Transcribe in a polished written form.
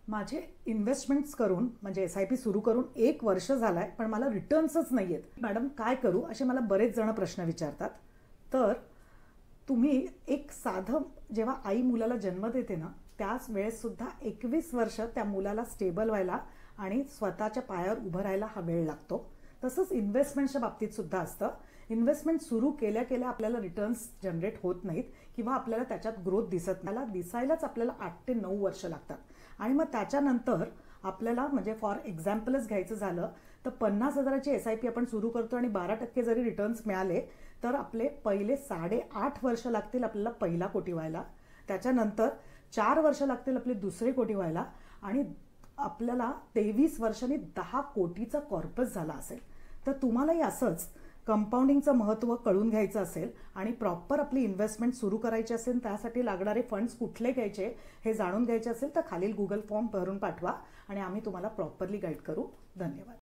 माझे इन्व्हेस्टमेंट्स करून म्हणजे SIP सुरू करून 1 वर्ष झालंय, पण मला रिटर्न्सच नाही आहेत. मॅडम काय करू, असे मला बरेच जण प्रश्न विचारतात. तर तुम्ही एक साधं, जेव्हा आई मुलाला जन्म देते ना, त्याच वेळेस सुद्धा 21 वर्ष त्या मुलाला स्टेबल व्हायला आणि स्वतःच्या पायावर उभं राहायला हा वेळ लागतो. तसंच इन्व्हेस्टमेंटच्या बाबतीत सुद्धा असतं. इन्व्हेस्टमेंट सुरू केल्या केल्या आपल्याला रिटर्न्स जनरेट होत नाहीत किंवा आपल्याला त्याच्यात ग्रोथ दिसत नाही. त्याला दिसायलाच आपल्याला 8 ते 9 वर्ष लागतात. आणि मग त्याच्यानंतर आपल्याला म्हणजे फॉर एक्झाम्पलच घ्यायचं झालं तर 50,000ची SIP आपण सुरू करतो आणि 12% जरी रिटर्न्स मिळाले तर आपले पहिले 8.5 वर्ष लागतील आपल्याला पहिला कोटी व्हायला. त्याच्यानंतर 4 वर्ष लागतील आपले दुसरे कोटी व्हायला आणि आपल्याला 23 वर्षांनी 10 कोटीचा कॉर्पस झाला असेल. तर तुम्हालाही असंच कंपाऊंडिंगचं महत्त्व कळून घ्यायचं असेल आणि प्रॉपर आपली इन्व्हेस्टमेंट सुरू करायची असेल, त्यासाठी लागणारे फंड्स कुठले घ्यायचे हे जाणून घ्यायचे असेल तर खालील गुगल फॉर्म भरून पाठवा आणि आम्ही तुम्हाला प्रॉपरली गाईड करू. धन्यवाद.